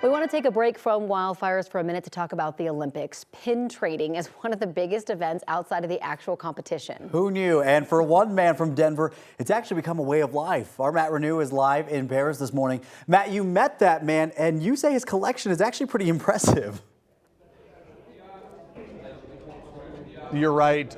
We want to take a break from wildfires for a minute to talk about the Olympics. Pin trading is one of the biggest events outside of the actual competition. Who knew? And for one man from Denver, it's actually become a way of life. Our Matt Renew is live in Paris this morning. Matt, you met that man, and you say his collection is actually pretty impressive. You're right,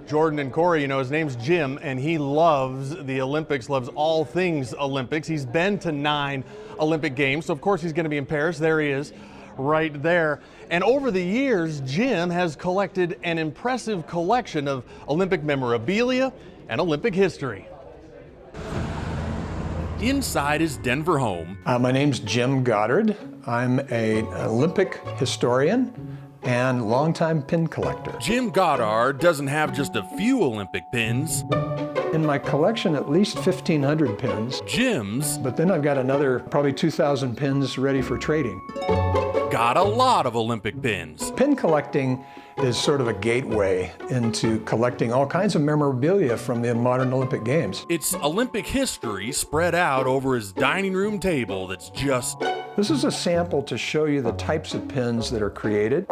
Jordan and Corey. You know, his name's Jim, and he loves the Olympics, loves all things Olympics. He's been to 9 Olympic Games, so of course he's going to be in Paris. There he is, right there. And over the years, Jim has collected an impressive collection of Olympic memorabilia and Olympic history. Inside his Denver home. My name's Jim Goddard. I'm an Olympic historian and longtime pin collector. Jim Goddard doesn't have just a few Olympic pins. In my collection, at least 1,500 pins. Jim's, but then I've got another probably 2,000 pins ready for trading. Got a lot of Olympic pins. Pin collecting is sort of a gateway into collecting all kinds of memorabilia from the modern Olympic Games. It's Olympic history spread out over his dining room table that's just... This is a sample to show you the types of pins that are created.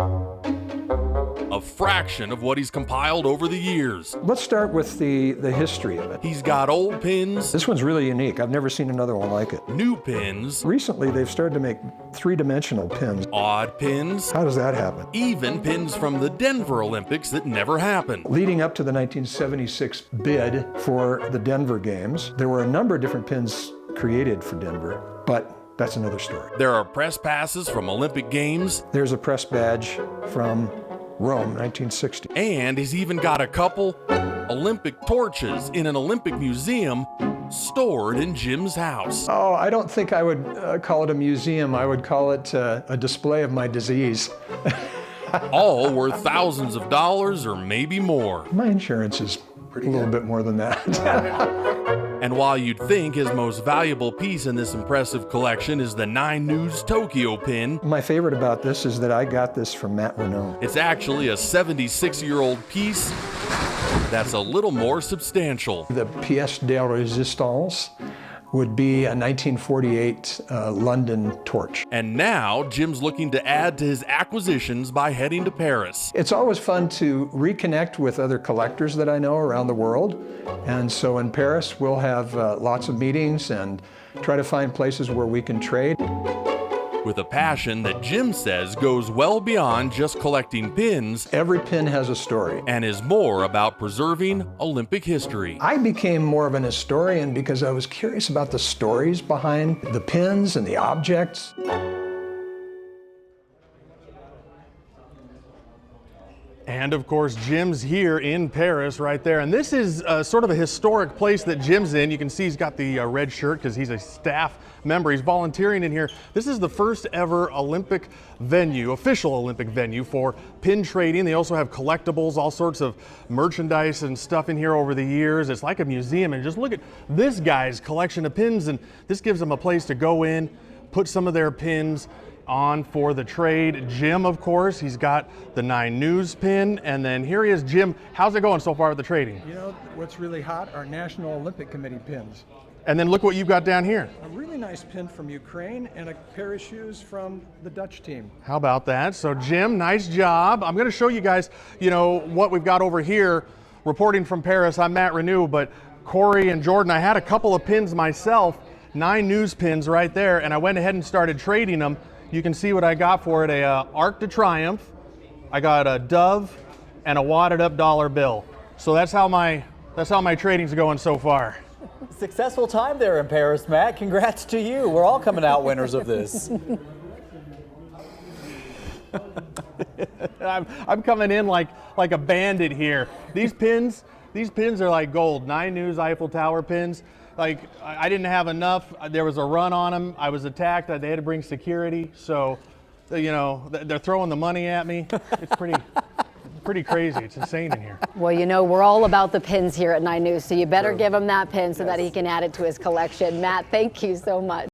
A fraction of what he's compiled over the years. Let's start with the history of it. He's got old pins. This one's really unique. I've never seen another one like it. New pins. Recently, they've started to make 3-dimensional pins. Odd pins. How does that happen? Even pins from the Denver Olympics that never happened. Leading up to the 1976 bid for the Denver Games, there were a number of different pins created for Denver, but that's another story. There are press passes from Olympic Games. There's a press badge from Rome, 1960. And he's even got a couple Olympic torches in an Olympic museum stored in Jim's house. Oh, I don't think I would call it a museum. I would call it a display of my disease. All worth thousands of dollars or maybe more. My insurance is a little bit more than that. And while you'd think his most valuable piece in this impressive collection is the 9 News Tokyo pin, my favorite about this is that I got this from Matt Renew. It's actually a 76-year-old piece that's a little more substantial. The pièce de résistance would be a 1948 London torch. And now Jim's looking to add to his acquisitions by heading to Paris. It's always fun to reconnect with other collectors that I know around the world. And so in Paris, we'll have lots of meetings and try to find places where we can trade. With a passion that Jim says goes well beyond just collecting pins. Every pin has a story. And is more about preserving Olympic history. I became more of an historian because I was curious about the stories behind the pins and the objects. And of course, Jim's here in Paris right there. And this is sort of a historic place that Jim's in. You can see he's got the red shirt because he's a staff member. He's volunteering in here. This is the first ever Olympic venue, official Olympic venue for pin trading. They also have collectibles, all sorts of merchandise and stuff in here over the years. It's like a museum. And just look at this guy's collection of pins. And this gives them a place to go in, put some of their pins on for the trade. Jim, of course, he's got the 9 News pin, and then here he is. Jim, how's it going so far with the trading? You know, what's really hot are National Olympic Committee pins. And then look what you've got down here. A really nice pin from Ukraine and a pair of shoes from the Dutch team. How about that? So Jim, nice job. I'm gonna show you guys, you know, what we've got over here. Reporting from Paris, I'm Matt Renew, but Corey and Jordan, I had a couple of pins myself, 9 News pins right there, and I went ahead and started trading them. You can see what I got for it, a Arc de Triomphe. I got a Dove and a wadded up dollar bill. So that's how my trading's going so far. Successful time there in Paris, Matt. Congrats to you. We're all coming out winners of this. I'm coming in like a bandit here. These pins are like gold. 9 News Eiffel Tower pins. Like, I didn't have enough. There was a run on them. I was attacked. They had to bring security. So, you know, they're throwing the money at me. It's pretty crazy. It's insane in here. Well, you know, we're all about the pins here at 9 News, so you better give him that pin so that he can add it to his collection. Matt, thank you so much.